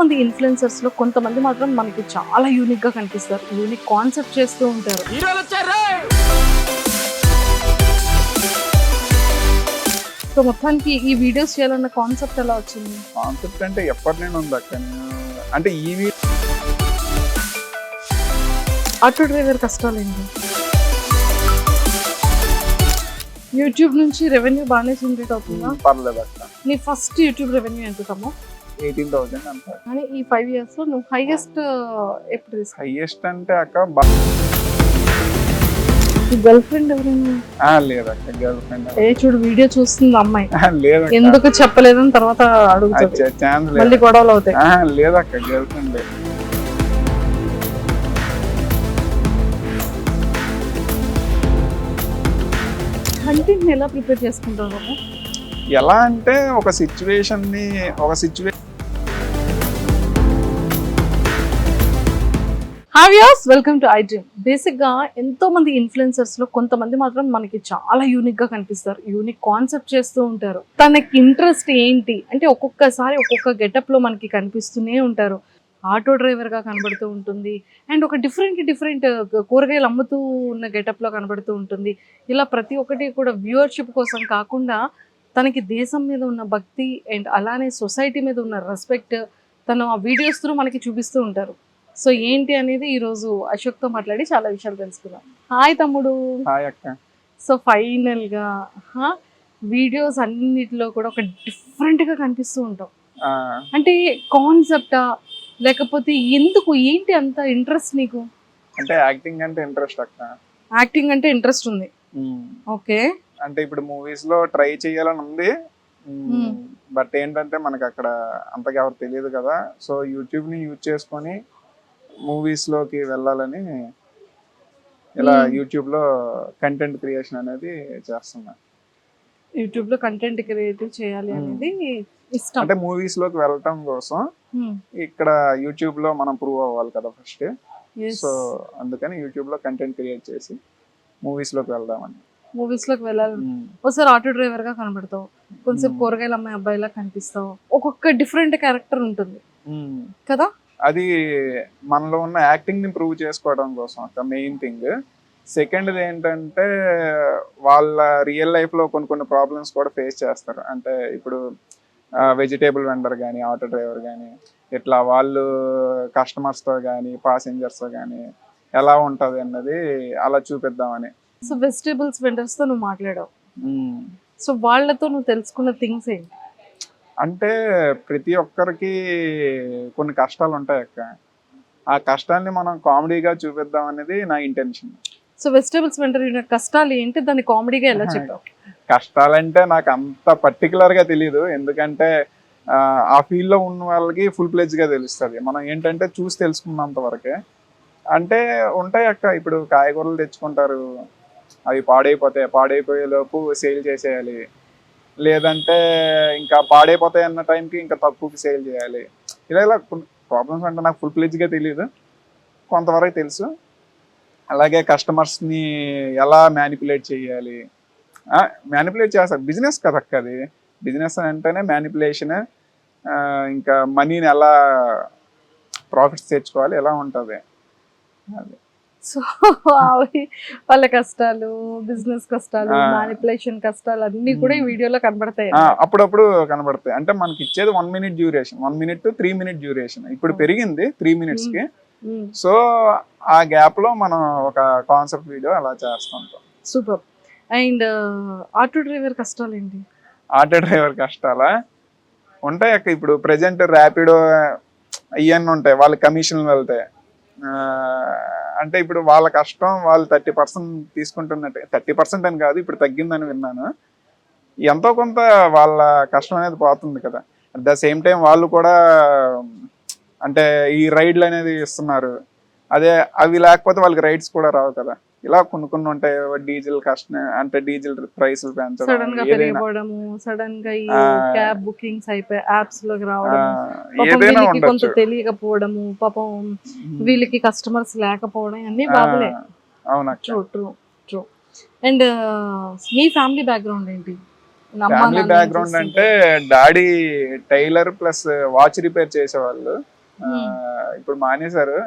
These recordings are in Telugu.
మంది ఇన్ఫ్లుయెన్సర్స్ లో కొంతమంది మాత్రం మనకి చాలా యూనిక్ గా కనిపిస్తారు. యూనిక్ కాన్సెప్ట్ చేస్తూ ఉంటారు. సో మొత్తానికి ఈ వీడియోస్ చేయాలన్న కాన్సెప్ట్ ఎలా వచ్చింది? కాన్సెప్ట్ అంటే ఎప్పటి నుండి ఉంది అక్క. అంటే ఈ ఆటో డ్రైవర్ కష్టాలు ఏంటి? యూట్యూబ్ నుంచి రెవెన్యూ బాగానే జనరేట్ అవుతుందా? పర్లేదు అక్క. నీ ఫస్ట్ యూట్యూబ్ రెవెన్యూ ఎంత తమ్ము? 18,000 అంట. కానీ ఈ 5 years లో నువ్వు హైయెస్ట్ ఎప్పుడు తీసుకున్నావు? హైయెస్ట్ అంటే అక్క గర్ల్ ఫ్రెండ్ ఎవరైనా? లేదక్క, గర్ల్ ఫ్రెండ్ చూడు వీడియో చూస్తుంది అమ్మాయి. లేదు, ఎందుకు చెప్పలేదని తర్వాత అడుగుతుంది, ఛాన్స్ మళ్ళీ గొడవలు అవుతాయి. లేదక్క, గర్ల్ ఫ్రెండ్ లేదు. కంటెంట్ ఎలా ప్రిపేర్ చేసుకుంటావు? ఎలా అంటే ఒక situation hi viewers, welcome to I dream. Basic గా ఎంతో మంది ఇన్ఫ్లుయెన్సర్స్ లో కొంతమంది మాత్రం మనకి చాలా యూనిక్ గా కనిపిస్తారు. యూనిక్ కాన్సెప్ట్ చేస్తూ ఉంటారు. తనకి ఇంట్రెస్ట్ ఏంటి అంటే ఒక్కొక్కసారి ఒక్కొక్క గెటప్ లో మనకి కనిపిస్తూనే ఉంటారు. ఆటో డ్రైవర్ గా కనబడుతూ ఉంటుంది, అండ్ ఒక డిఫరెంట్ కూరగాయలు అమ్ముతూ ఉన్న గెటప్ లో కనబడుతూ ఉంటుంది. ఇలా ప్రతి ఒక్కటి కూడా వ్యూవర్షిప్ కోసం కాకుండా తనకి దేశం మీద ఉన్న భక్తి అండ్ అలానే సొసైటీ మీద ఉన్న రెస్పెక్ట్ తను ఆ వీడియోస్ త్రూ మనకి చూపిస్తూ ఉంటారు. సో ఏంటి అనేది ఈరోజు అశోక్తో మాట్లాడి చాలా విషయాలు తెలుసుకున్నాం. హాయ్ తమ్ముడు. హాయ్ అక్క. సో ఫైనల్గా వీడియోస్ అన్నిటిలో కూడా ఒక డిఫరెంట్గా కనిపిస్తూ ఉంటాం. అంటే కాన్సెప్టా లేకపోతే ఎందుకు ఏంటి అంత ఇంట్రెస్ట్ నీకు? అంటే యాక్టింగ్ అంటే ఇంట్రెస్ట్ అక్క. యాక్టింగ్ అంటే ఇంట్రెస్ట్ ఉంది. ఓకే. అంటే ఇప్పుడు మూవీస్ లో ట్రై చేయాలని ఉంది, బట్ ఏంటంటే మనకి అక్కడ అంతగా ఎవరు తెలియదు కదా. సో యూట్యూబ్ ని యూజ్ చేసుకొని మూవీస్ లోకి వెళ్ళాలని ఇలా యూట్యూబ్ లో కంటెంట్ క్రియేషన్ అనేది చేస్తున్నా. యూట్యూబ్ లో కంటెంట్ క్రియేట్ చేయాలి అనేది ఇష్టం. అంటే మూవీస్ లోకి వెళ్ళటం కోసం ఇక్కడ యూట్యూబ్ లో మనం ప్రూవ్ అవ్వాలి కదా ఫస్ట్. సో అందుకని యూట్యూబ్ లో కంటెంట్ క్రియేట్ చేసి మూవీస్ లోకి వెళ్దామని. మూవీస్ లోకి వెళ్ళాలి. ఒకసారి ఆటో డ్రైవర్ గా కనబడతావు, కొంచెం కూరగాయల అమ్మాయి అబ్బాయిలా కనిపిస్తావు. ఒక్కొక్క డిఫరెంట్ క్యారెక్టర్ ఉంటుంది కదా. అది మనలో ఉన్న యాక్టింగ్ ని ప్రూవ్ చేసుకోవడం కోసం ఒక మెయిన్ థింగ్. సెకండ్ ఏంటంటే వాళ్ళ రియల్ లైఫ్ లో కొన్ని ప్రాబ్లమ్స్ కూడా ఫేస్ చేస్తారు. అంటే ఇప్పుడు వెజిటేబుల్ వెండర్ కానీ ఆటో డ్రైవర్ కానీ ఇట్లా వాళ్ళు కస్టమర్స్తో కానీ పాసెంజర్స్తో కానీ ఎలా ఉంటుంది అన్నది అలా చూపిద్దామని. సో వెజిటేబుల్స్ వెండర్స్ తో నువ్వు మాట్లాడావు. సో వాళ్ళతో నువ్వు తెలుసుకున్న థింగ్స్ ఏంటి? అంటే ప్రతి ఒక్కరికి కొన్ని కష్టాలు ఉంటాయి అక్క. ఆ కష్టాన్ని మనం కామెడీగా చూపిద్దాం అనేది నా ఇంటెన్షన్. సో వెజిటేబుల్స్ వెండర్ కష్టాలు ఏంటి, దాన్ని కామెడీగా ఎలా చెప్పావు? కష్టాలంటే నాకు అంత పర్టికులర్ గా తెలియదు, ఎందుకంటే ఆ ఫీల్డ్ లో ఉన్న వాళ్ళకి ఫుల్ ప్లెజ్ గా తెలుస్తుంది. మనం ఏంటంటే చూసి తెలుసుకున్నంత వరకే. అంటే ఉంటాయి అక్క, ఇప్పుడు కాయగూరలు తెచ్చుకుంటారు, అవి పాడైపోయే లోపు సేల్ చేసేయాలి, లేదంటే ఇంకా పాడైపోతాయి అన్న టైంకి ఇంకా తక్కువకి సేల్ చేయాలి. ఇలా ప్రాబ్లమ్స్ అంటే నాకు ఫుల్ ప్లెజ్ గా తెలియదు, కొంతవరకు తెలుసు. అలాగే కస్టమర్స్ని ఎలా మ్యానిపులేట్ చేయాలి, మ్యానిపులేట్ చేస్తారు. బిజినెస్ కదా అక్క, అది బిజినెస్ అంటేనే మ్యానిపులేషన్. ఇంకా మనీని ఎలా ప్రాఫిట్స్ తెచ్చుకోవాలి ఎలా ఉంటుంది అది. సో వాళ్ళ కష్టాలు, బిజినెస్ కష్టాలు, మ్యానిపులేషన్ కష్టాలు అన్ని కూడా ఈ వీడియోలో కనబడతాయి. అప్పుడప్పుడు కనబడతాయి. అంటే మనకి ఇచ్చేది 1 minute duration, 1 minute to 3 minute duration. ఇప్పుడు పెరిగింది 3 minutes కి. సో ఆ గ్యాప్ లో మనం ఒక కాన్సెప్ట్ వీడియో అలా చేస్తుంటాం. సూపర్. అండ్ ఆటో డ్రైవర్ కష్టాలు ఏంటి? ఆటో డ్రైవర్ కష్టాలా ఉంటాయి అక్క. ఇప్పుడు ప్రెజెంట్ ర్యాపిడో ఇవన్నీ ఉంటాయి, వాళ్ళ కమిషన్లు వెళ్తాయి. అంటే ఇప్పుడు వాళ్ళ కష్టం వాళ్ళు 30% తీసుకుంటున్నట్టు, 30% అని కాదు, ఇప్పుడు తగ్గిందని విన్నాను. ఎంతో కొంత వాళ్ళ కష్టం అనేది పోతుంది కదా. అట్ ద సేమ్ టైం వాళ్ళు కూడా అంటే ఈ రైడ్లు అనేది ఇస్తున్నారు, అదే అవి లేకపోతే వాళ్ళకి రైడ్స్ కూడా రావు కదా. ఇలా కొన్ని ఉంటాయి. డీజిల్ కష్టం అంటే డీజిల్ ప్రైసులు పెంచడం, సడన్ గా పెరిగిపోవడము, సడన్ గా ఈ క్యాబ్ బుకింగ్స్ అయిపోయి యాప్స్ లోకి రావడం, ఏదైనా కొంత తెలియకపోవడము, పాపం వీళ్ళకి కస్టమర్స్ లేకపోవడం అన్ని బాధలే. అవునా? ట్రూ. అండ్ మీ ఫ్యామిలీ బ్యాక్గ్రౌండ్ ఏంటి? ఫ్యామిలీ బ్యాక్గ్రౌండ్ అంటే daddy tailor plus watch repair చేసేవాళ్ళు. ఇప్పుడు మానేశారు.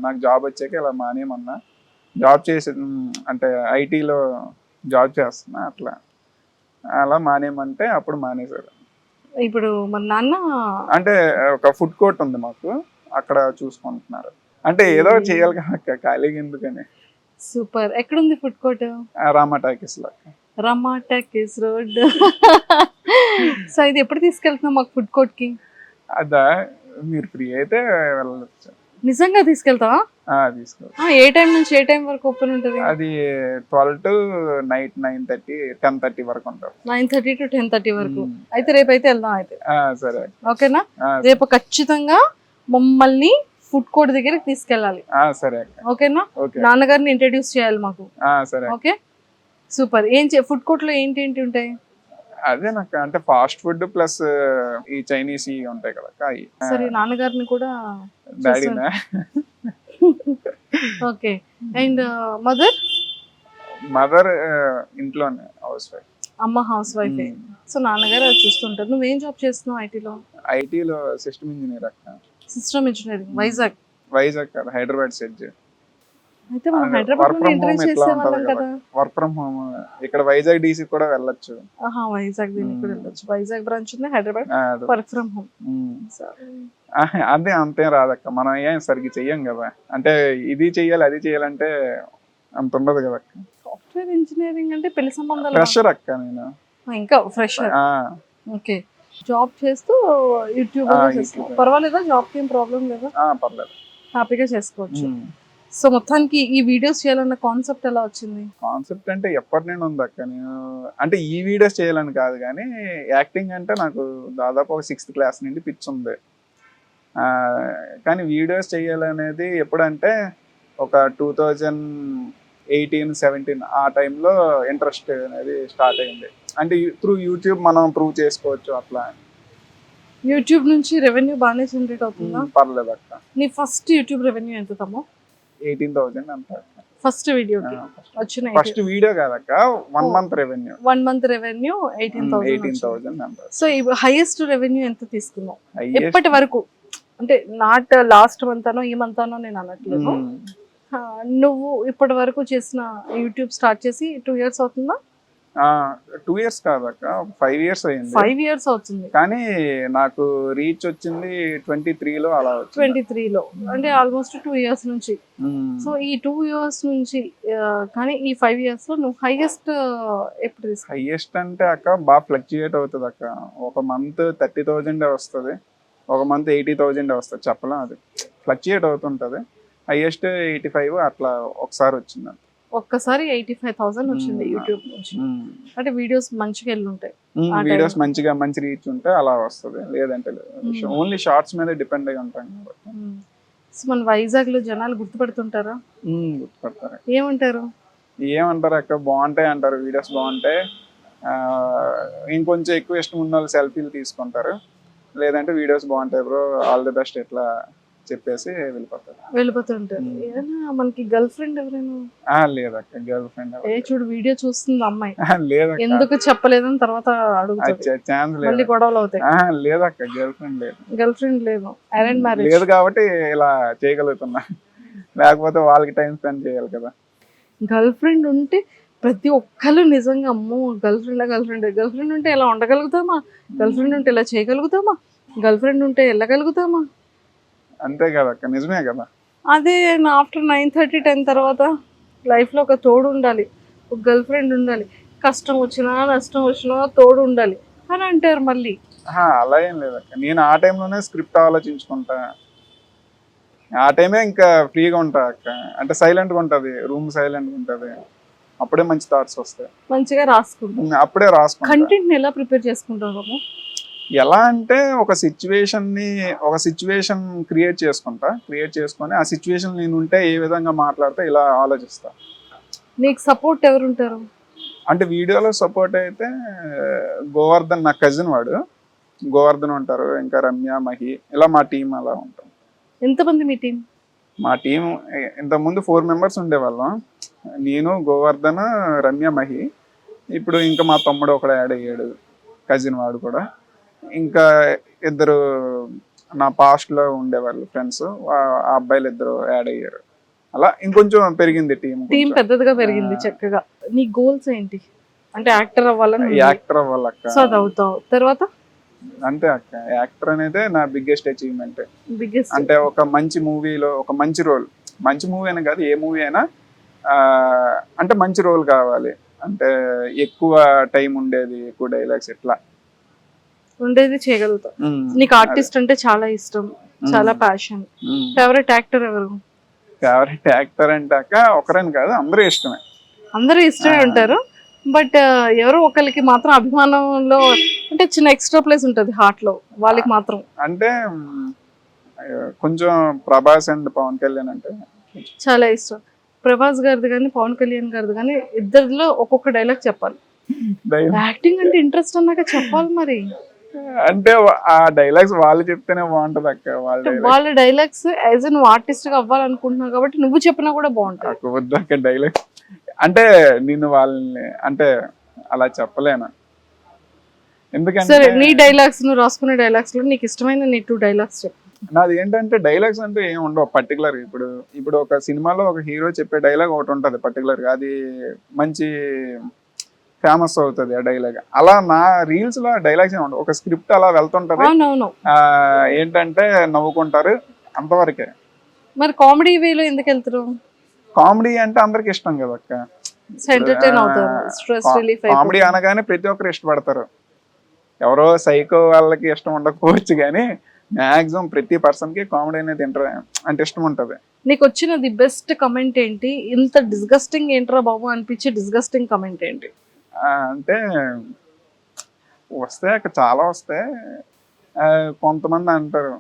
నాకు జాబ్ వచ్చాక ఇలా మానేయమన్నా, జాబ్ చేసే అంటే ఐటీలో జాబ్ చేస్తున్నా, అట్లా అలా మానేయమంటే అప్పుడు మానేశారు. ఇప్పుడు మన నాన్న అంటే ఒక ఫుడ్ కోర్ట్ ఉంది మాకు, అక్కడ చూసుకుంటున్నారు. అంటే ఏదో చేయాలి కదా ఖాళీగా ఎందుకని. సూపర్. ఎక్కడుంది ఫుడ్ కోర్ట్? రామా టాకీస్ లో. రమా టాకీస్ రోడ్. సో ఇది ఎప్పుడు తీసుకెళ్తున్నాం మాకు ఫుడ్ కోర్ట్ కి? అదా, మీరు ఫ్రీ అయితే వెళ్ళచ్చు. నిజంగా తీసుకెళ్తావా? తీసుకెళ్తా. ఏ టైం నుంచి ఏ టైం వరకు ఓపెన్ ఉంటుంది? అది 12 to నైట్ 9:30 10:30 వరకు ఉంటుంది. 9:30 to 10:30 వరకు. అయితే రేపు అయితే వెళ్దాం అయితే. సరే, ఓకేనా? రేపు ఖచ్చితంగా మమ్మల్ని ఫుడ్ కోర్ట్ దగ్గరికి తీసుకెళ్ళాలి. సరే, ఓకేనా? నాన్నగారిని ఇంట్రడ్యూస్ చేయాలి మాకు. సరే, ఓకే, సూపర్. ఫుడ్ కోర్ట్ లో ఏంటి ఉంటాయి? అదే నాకు అంటే ఫాస్ట్ ఫుడ్ ప్లస్ ఈ చైనీస్ ఉంటాయి కదా. సరే, నాన్నగారిని కూడా డాడీనా? ఓకే. అండ్ మదర్ ఇంట్లోనే హౌస్ వైఫ్. అమ్మ హౌస్ వైఫ్. సో నాన్నగారు అది చూస్తుంటారు. నువ్వేం జాబ్ చేస్తున్నావు? ఐటీలో సిస్టమ్ ఇంజనీర్ అక్క. System engineering. వైజాగ్ కాదు, హైదరాబాద్ సెట్. అయితే మనం హైదరాబాద్ లో ఇంటర్వ్యూ చేసేవాళ్ళం కదా. Work from home. ఇక్కడ వైజాగ్ డీసీ కూడా వెళ్ళొచ్చు. వైజాగ్ దీనికి కూడా వెళ్ళొచ్చు. వైజాగ్ బ్రాంచ్ ఉంది, హైదరాబాద్ వర్క్ ఫ్రమ్ హోమ్. అదే అంతేం రాదక్క, మనం ఏం సరిగ్గా చెయ్యం కదా. అంటే ఇది చెయ్యాలి అది చెయ్యాలంటే అంత ఉండదు కదా అక్క. సాఫ్ట్వేర్ ఇంజనీరింగ్ అంటే పెళ్లి సంబంధాలు. ఫ్రెషర్ అక్క నేను, ఇంకా ఫ్రెషర్. ఓకే. జాబ్ చేస్తూ యూట్యూబ్ పర్వాలేదా? జాబ్ కి ఏం ప్రాబ్లం లేదా? పర్లేదు, హ్యాపీగా చేసుకోవచ్చు. సో మొత్తానికి ఈ వీడియోస్ చేయాలన్న కాన్సెప్ట్ ఎలా వచ్చింది? కాన్సెప్ట్ అంటే ఎప్పటి నుండి ఉంది అక్క. నేను అంటే ఈ వీడియోస్ చేయాలని కాదు, కానీ యాక్టింగ్ అంటే నాకు దాదాపు ఒక 6th క్లాస్ నుండి పిచ్ ఉంది. కానీ వీడియోస్ చేయాలనేది ఎప్పుడంటే ఒక 2018-17 ఆ టైంలో ఇంట్రెస్ట్ అనేది స్టార్ట్ అయింది. అంటే త్రూ యూట్యూబ్ మనం ప్రూవ్ చేసుకోవచ్చు అట్లా. యూట్యూబ్ నుంచి రెవెన్యూ బాగానే జనరేట్ అవుతుందా? పర్లేదు అక్క. నీ ఫస్ట్ యూట్యూబ్ రెవెన్యూ ఎంత తమ్మో? 18,000 అంత. ఫస్ట్ వీడియోకి వచ్చిన ఫస్ట్ వీడియో కాదక్క, 1 month రెవెన్యూ. 1 month రెవెన్యూ 18,000 అంత. సో హైయెస్ట్ రెవెన్యూ ఎంత తీసుకున్నావు ఇప్పటి వరకు? అంటే నాట్ లాస్ట్ మంత్ అనో ఈ మంత్ అనో నేను అనట్లేదు. నువ్వు ఇప్పటి వరకు చేసిన యూట్యూబ్ స్టార్ట్ చేసి 2 years అవుతుందా? 2 years కాదక్క, 5 years అయింది. 5 years అవుతుంది. కానీ నాకు రీచ్ వచ్చింది 23లో అలా వచ్చింది. 23లో అంటే ఆల్మోస్ట్ 2 years నుంచి. సో ఈ 2 years నుంచి కానీ ఈ 5 years లో నువ్వు హైయెస్ట్ ఎప్పుడు తీసుకున్నావు? హైయెస్ట్ అంటే అక్క బాగా ఫ్లక్చుయేట్ అవుతుంది అక్క. ఒక మంత్ 30,000 వస్తుంది, ఒక మంత్ 80,000 వస్తుంది, చెప్పలేం. అది ఫ్లక్చుయేట్ అవుతుంటది. హైయెస్ట్ 85 అట్లా ఒకసారి వచ్చింది. ఒక్కసారి 85,000 వచ్చింది యూట్యూబ్ నుంచి. అంటే వీడియోస్ మంచిగా వెళ్ళి ఉంటాయి. వీడియోస్ మంచిగా మంచి రీచ్ ఉంటే అలా వస్తుంది, లేదంటే లేదు. ఓన్లీ షార్ట్స్ మీద డిపెండ్ అయి ఉంటాం కాబట్టి. సో మన వైజాగ్ లో జనాలు గుర్తుపడుతుంటారా? గుర్తుపడతారు. ఏమంటారు అక్క? బాగుంటాయి అంటారు, వీడియోస్ బాగుంటాయి. ఇంకొంచెం ఎక్కువ ఇష్టం ఉన్న వాళ్ళు సెల్ఫీలు తీసుకుంటారు, లేదంటే వీడియోస్ బాగుంటాయి బ్రో ఆల్ ది బెస్ట్ ఇట్లా చెప్పేసి వెళ్ళిపోతుంటారు. మనకి గర్ల్ ఫ్రెండ్ ఎవరైనా? లేదక్క, గర్ల్ ఫ్రెండ్. చూడు వీడియో చూస్తుంది అమ్మాయి. లేదక్క. ఎందుకు చెప్పలేదని తర్వాత అడుగుతుంది, మళ్ళీ గొడవలు అవుతాయి. లేదక్క, గర్ల్ ఫ్రెండ్ లేదు. గర్ల్ ఫ్రెండ్ లేదు, అరేంజ్ మ్యారేజ్ లేదు కాబట్టి ఇలా చేయగలుగుతున్నా. లేకపోతే వాళ్ళకి టైం స్పెండ్ చేయాలి కదా. గర్ల్ ఫ్రెండ్ ఉంటే ప్రతి ఒక్కరు నిజంగా అమ్మో గర్ల్ ఫ్రెండ్ ఉంటే ఇలా ఉండగలుగుతామా? గర్ల్ ఫ్రెండ్ ఉంటే ఇలా చేయగలుగుతామా? గర్ల్ ఫ్రెండ్ ఉంటే వెళ్ళగలుగుతామా? అంతే కదక్క, నిజమే కదా. అదే ఆఫ్టర్ 9:30 10 తర్వాత లైఫ్లో ఒక తోడు ఉండాలి, ఒక గర్ల్ ఫ్రెండ్ ఉండాలి. కష్టం వచ్చినా నష్టం వచ్చినా తోడు ఉండాలి అని అంటారు మళ్ళీ. అలా ఏం లేదక్క, నేను ఆ టైంలోనే స్క్రిప్ట్ ఆలోచించుకుంటా. ఆ టైమే ఇంకా ఫ్రీగా ఉంటా అక్క. అంటే సైలెంట్గా ఉంటుంది, రూమ్ సైలెంట్గా ఉంటుంది. అప్పుడే మంచి థాట్స్ వస్తాయి. మంచిగా రాసుకుంటాం. అప్పుడే రాసుకుంటా. కంటెంట్ని ఎలా ప్రిపేర్ చేసుకుంటావు? ఎలా అంటే ఒక సిచ్యువేషన్ క్రియేట్ చేసుకొని ఆ సిచ్యువేషన్ నేను ఉంటే ఏ విధంగా మాట్లాడితే ఇలా ఆలోచిస్తా. నీకు సపోర్ట్ ఎవరు ఉంటారు? అంటే వీడియోలో సపోర్ట్ అయితే గోవర్ధన్, నా కజిన్, వాడు గోవర్ధన్ ఉంటారు, ఇంకా రమ్య, మహి, ఇలా మా టీం అలా ఉంటాం. ఎంతమంది మీ టీం? మా టీం ఇంతకుముందు 4 members ఉండేవాళ్ళం. నేను, గోవర్ధన్, రమ్య, మహి. ఇప్పుడు ఇంకా మా తమ్ముడు ఒకడు యాడ్ అయ్యాడు, కజిన్ వాడు కూడా. ఇంకా ఇద్దరు నా past లో ఉండేవాళ్ళు ఫ్రెండ్స్, ఆ అబ్బాయిలు ఇద్దరు యాడ్ అయ్యారు. అలా ఇంకొంచెం పెరిగింది టీం. టీం పెద్దదిగా పెరిగింది చక్కగా. నీ గోల్స్ ఏంటి? అంటే యాక్టర్ అవ్వాలని ఉంది. యాక్టర్ అవ్వాలక్క. సో అది అవుతావు. తర్వాత అంతే అక్క, యాక్టర్ అనేది నా బిగ్గెస్ట్ అచీవ్మెంట్. బిగ్గెస్ట్ అంటే ఒక మంచి మూవీలో ఒక మంచి రోల్, మంచి మూవీ అని కాదు, ఏ మూవీ అయినా అంటే మంచి రోల్ కావాలి. అంటే ఎక్కువ టైం ఉండేది, ఎక్కువ డైలాగ్స్, ఇట్లా ఉండేది చేయగలుగుతావు. నీకు ఆర్టిస్ట్ అంటే చాలా ఇష్టం, చాలా ప్యాషన్. ఫేవరెట్ యాక్టర్ ఎవరు? ఫేవరెట్ యాక్టర్ అంటే అక్క ఒకరని కాదు, అందరూ ఇష్టమే. అందరూ ఇష్టమే ఉంటారు, బట్ ఎవరో ఒకరికి మాత్రం అభిమానంలో అంటే చిన్న ఎక్స్ట్రా ప్లేస్ ఉంటుంది హార్ట్ లో, వాళ్ళకి మాత్రం. అంటే కొంచెం ప్రభాస్ అండ్ పవన్ కళ్యాణ్ అంటే చాలా ఇష్టం. ప్రభాస్ గారిది కానీ పవన్ కళ్యాణ్ గారిది కానీ ఇద్దరిలో ఒక్కొక్క డైలాగ్ చెప్పాలి. యాక్టింగ్ అంటే ఇంట్రెస్ట్ అన్నాక చెప్పాలి మరి. అంటే ఆ డైలాగ్స్ వాళ్ళు చెప్తేనే బాగుంటది అక్క. వాళ్ళ డైలాగ్స్ యాజ్ ఎన్ ఆర్టిస్ట్ గా అవ్వాలనుకుంటున్నావు కాబట్టి నువ్వు చెప్పినా కూడా బాగుంటుంది. వద్దు అక్క డైలాగ్స్ అంటే నేను వాళ్ళని అంటే అలా చెప్పలేను. ఎందుకంటే సరే, నీ డైలాగ్స్, నువ్వు రాసుకునే డైలాగ్స్ లో నీకు ఇష్టమైన నీ 2 డైలాగ్స్ చెప్పు. నాది ఏంటంటే డైలాగ్స్ అంటే ఏం ఉండవు పర్టికులర్. ఇప్పుడు ఒక సినిమాలో ఒక హీరో చెప్పే డైలాగ్ ఒకటి ఉంటది పర్టికులర్ గా, అది మంచి ఫేమస్ అవుతుంది ఆ డైలాగ్. అలా నా రీల్స్ లో డైలాగ్స్ ఏమి ఉండవు, ఒక స్క్రిప్ట్ అలా వెళ్తుంటది, అవునవును. ఏంటంటే నవ్వుకుంటారు అంతవరకే. మరి కామెడీ వేలో ఎందుకు వెళ్తారు? కామెడీ అంటే అందరికి ఇష్టం కదా అక్క. ఎంటర్టైన్ అవుతారు, స్ట్రెస్ రిలీఫ్ అయిపోతుంది. కామెడీ అనగానే ప్రతి ఒక్కరు ఇష్టపడతారు. ఎవరో సైకో వాళ్ళకి ఇష్టం ఉండకపోవచ్చు కానీ మాక్సిమం ప్రతి పర్సన్ కి కామెడీ అనేది అంటే ఇష్టం ఉంటది. నీకు వచ్చిన ది బెస్ట్ కమెంట్ ఏంటి? ఇంత డిస్గస్టింగ్ ఏంట్రా బాబు అనిపించి డిస్గస్టింగ్ కమెంట్ ఏంటి? అంటే వస్తాయి అక్కడ, చాలా వస్తాయి. కొంతమంది అంటారు,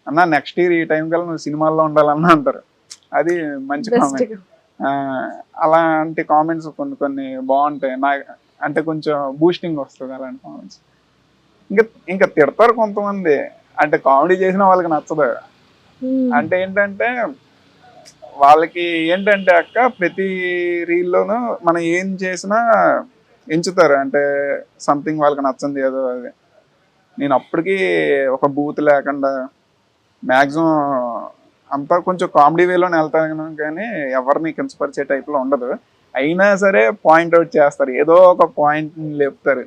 అన్న నెక్స్ట్ ఇయర్ ఈ టైం కల్లా నువ్వు సినిమాల్లో ఉండాలన్నా అంటారు. అది మంచి కామెంట్. అలాంటి కామెంట్స్ కొన్ని కొన్ని బాగుంటాయి. అంటే కొంచెం బూస్టింగ్ వస్తుంది అలాంటి కామెంట్స్. ఇంకా తిడతారు కొంతమంది, అంటే కామెడీ చేసిన వాళ్ళకి నచ్చదు. అంటే ఏంటంటే వాళ్ళకి ఏంటంటే అక్క ప్రతి రీల్లోనూ మనం ఏం చేసినా ఎంచుతారు, అంటే సంథింగ్ వాళ్ళకి నచ్చింది ఏదో అది. నేను అప్పటికి ఒక బూత్ లేకుండా మ్యాక్సిమం అంతా కొంచెం కామెడీ వేలోనే వెళ్తాను కానీ ఎవరిని కించపరిచే టైప్లో ఉండదు. అయినా సరే పాయింట్అవుట్ చేస్తారు, ఏదో ఒక పాయింట్ లేపుతారు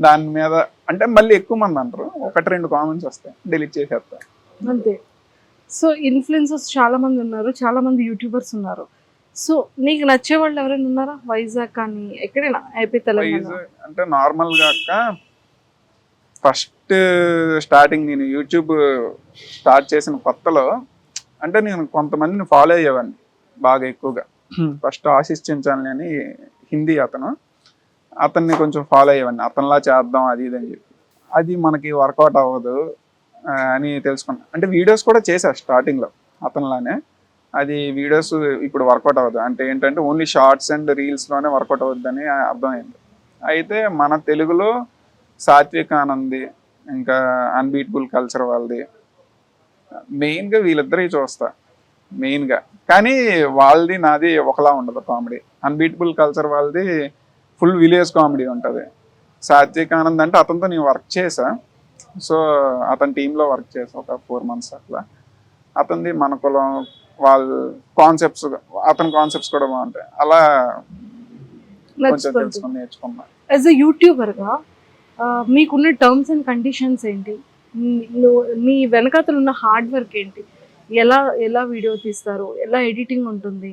దాని మీద. అంటే మళ్ళీ ఎక్కువ మంది అంటారు, 1-2 కామెంట్స్ వస్తాయి, డిలీట్ చేసేస్తారు అంతే. సో ఇన్ఫ్లుయెన్సర్స్ చాలా మంది ఉన్నారు, చాలా మంది యూట్యూబర్స్ ఉన్నారు. సో నీకు నచ్చే వాళ్ళు ఎవరైనా ఉన్నారా? వైజాగ్ కానీ ఎక్కడైనా, ఏపీ, తెలంగాణ? అంటే నార్మల్ గా అక్క ఫస్ట్ స్టార్టింగ్ నేను యూట్యూబ్ స్టార్ట్ చేసిన కొత్తలో అంటే నేను కొంతమందిని ఫాలో అయ్యేవాడిని బాగా ఎక్కువగా. ఫస్ట్ ఆశిష్ చించాలని అని హిందీ అతన్ని కొంచెం ఫాలో అయ్యేవాడిని, అతనిలా చేద్దాం అది ఇది అని చెప్పి. అది మనకి వర్కౌట్ అవ్వదు అని తెలుసుకున్నాను. అంటే వీడియోస్ కూడా చేశా స్టార్టింగ్లో అతనిలానే, అది వీడియోస్ ఇప్పుడు వర్కౌట్ అవ్వదు. అంటే ఏంటంటే ఓన్లీ షార్ట్స్ అండ్ రీల్స్లోనే వర్కౌట్ అవుద్దని అర్థమైంది. అయితే మన తెలుగులో సాత్విక్ ఆనంది, ఇంకా అన్బీటబుల్ కల్చర్ వాళ్ళది, మెయిన్గా వీళ్ళిద్దరే చూస్తా మెయిన్గా. కానీ వాళ్ళది నాది ఒకలా ఉండదు కామెడీ. అన్బీటబుల్ కల్చర్ వాళ్ళది ఫుల్ విలేజ్ కామెడీ ఉంటుంది. సాత్విక్ ఆనంద్ అంటే అతనితో నేను వర్క్ చేశా, సో అతని టీంలో వర్క్ చేసా ఒక 4 months అట్లా. అతనిది మన కులం, వాళ్ళ కాన్సెప్ట్స్, అతని కాన్సెప్ట్స్ కూడా బాగుంటాయి. అలా కొంచెం తెలుసుకొని నేర్చుకున్నా. యాజ్ అ యూట్యూబర్గా మీకున్న టర్మ్స్ అండ్ కండిషన్స్ ఏంటి? మీ వెనకాతలు ఉన్న హార్డ్ వర్క్ ఏంటి? ఎలా వీడియో తీస్తారు? ఎలా ఎడిటింగ్ ఉంటుంది?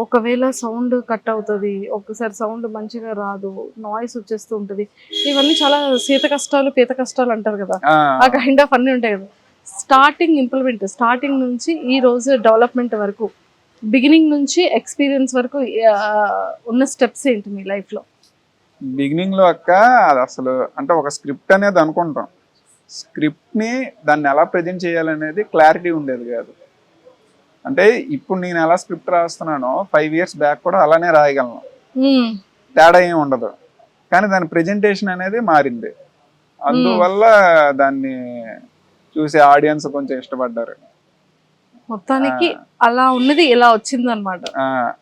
ఒకవేళ సౌండ్ కట్ అవుతుంది, ఒక్కసారి సౌండ్ మంచిగా రాదు, నాయిస్ వచ్చేస్తూ ఉంటుంది. ఇవన్నీ చాలా శీత కష్టాలు, పీత కష్టాలు అంటారు కదా, ఆ కైండ్ ఆఫ్ అన్నీ ఉంటాయి కదా. స్టార్టింగ్ నుంచి ఈ రోజు డెవలప్మెంట్ వరకు, బిగినింగ్ నుంచి ఎక్స్పీరియన్స్ వరకు ఉన్న స్టెప్స్ ఏంటి మీ లైఫ్లో? బిగినింగ్ లో అక్క అది అసలు అంటే ఒక స్క్రిప్ట్ అనేది అనుకుంటాం, స్క్రిప్ట్ని దాన్ని ఎలా ప్రజెంట్ చేయాలనేది క్లారిటీ ఉండేది కాదు. అంటే ఇప్పుడు నేను ఎలా స్క్రిప్ట్ రాస్తున్నానో 5 years బ్యాక్ కూడా అలానే రాయగలను, తేడా ఏమి ఉండదు. కానీ దాని ప్రెజెంటేషన్ అనేది మారింది, అందువల్ల దాన్ని చూసే ఆడియన్స్ కొంచెం ఇష్టపడ్డారు. మొత్తానికి అలా ఉన్నది ఇలా వచ్చింది అనమాట.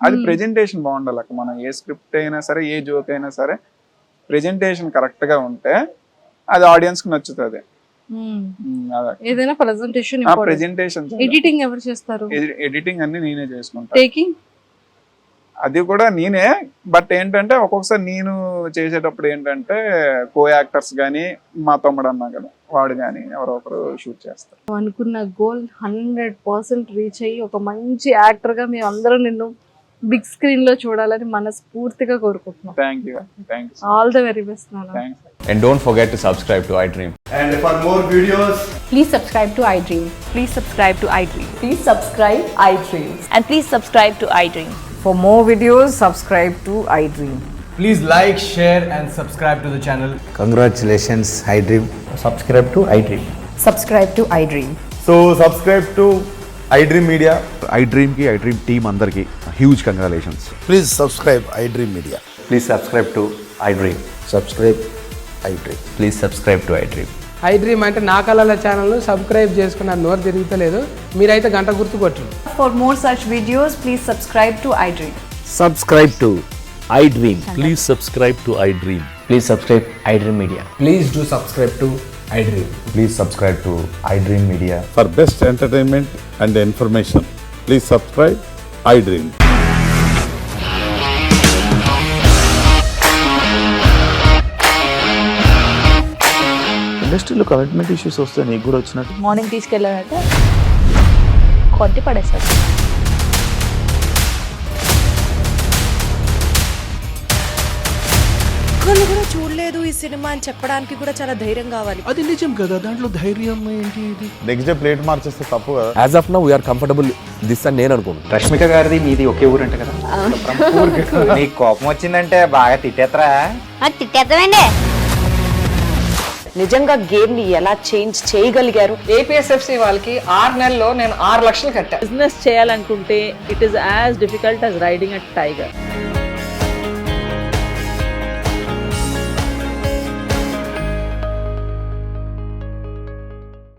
అది ప్రెజెంటేషన్ బాగుండాలి. మనం ఏ స్క్రిప్ట్ అయినా సరే, ఏ జోక్ అయినా సరే ప్రెజెంటేషన్ కరెక్ట్ గా ఉంటే అది ఆడియన్స్ కి నచ్చుతుంది. ఏదైనా ప్రెజెంటేషన్ ప్రెజెంటేషన్, ఎడిటింగ్ ఎవరు చేస్తారు? ఎడిటింగ్ అన్ని నేనే చేసుకుంటా. టేకింగ్ అది కూడా నేనే. బట్ ఏంటంటే ఒక్కొక్కసారి నేను చేసేటప్పుడు ఏంటంటే కో యాక్టర్స్ కానీ మా తమ్ముడు అన్నా కదా వాడు కానీ ఎవరో ఒకరు షూట్ చేస్తారు. అనుకున్న గోల్ 100% రీచ్ అయ్యి ఒక మంచి యాక్టర్ గా మేము అందరూ నిన్ను బిగ్ స్క్రీన్ లో చూడాలని మనస్ఫూర్తిగా కోరుకుంటున్నాం. Thank you. All the very best నాన్న. Thanks. And don't forget to subscribe to iDream. And for more videos, Please subscribe to iDream. Please subscribe to iDream. Please subscribe iDream. And please subscribe to iDream. For more videos, subscribe to iDream. please like, share, and subscribe to the channel. Congratulations, iDream. Subscribe to iDream. Subscribe to iDream. So subscribe to iDream Media. iDream ki iDream team andarki huge congratulations. Please subscribe iDream Media. Please subscribe to iDream. Subscribe iDream. Please subscribe to iDream. iDream అంటే నా కళల ఛానల్ సబ్స్క్రైబ్ చేసుకున్న నోరు తిరుగుతలేదు, మీరైతే గంట గుర్తు కొట్టండి. For more such videos, please subscribe to iDream. Subscribe to iDream. Please subscribe to iDream. Please subscribe iDream Media. Please do subscribe to iDream. Please subscribe to iDream Media. For best entertainment and information, please subscribe iDream. ఇండస్ట్రీలో కమిట్మెంట్ ఇష్యూస్ వస్తే నీకు కూడా వచ్చినట్టు మార్నింగ్ తీసుకెళ్ళాడంటే కొట్టి పడేస్తాడు. ఒక్కళ్ళు కూడా చూడలేదు ఈ సినిమా అని చెప్పడానికి కూడా చాలా ధైర్యం కావాలి. అది నిజం కదా, దాంట్లో ధైర్యం ఏంటి? ఇది నెక్స్ట్ డే ప్లేట్ మార్చేస్తే తప్పు కదా. As of now, we are comfortable this అని నేను అనుకుంటున్నాను. రష్మిక గారిది మీది ఒకే ఊరంట కదా? నీకు కోపం వచ్చిందంటే బాగా తిట్టేత్తరా? తిట్టేద్దామండి. నిజంగా గేమ్ ని ఎలా చేంజ్ చేయగలిగారు? ఏపీఎస్ఎఫ్సి వాళ్ళకి 6 నెలల్లో నేను 6 లక్షలు కట్టా. బిజినెస్ చేయాలనుకుంటే it is as difficult as riding a tiger.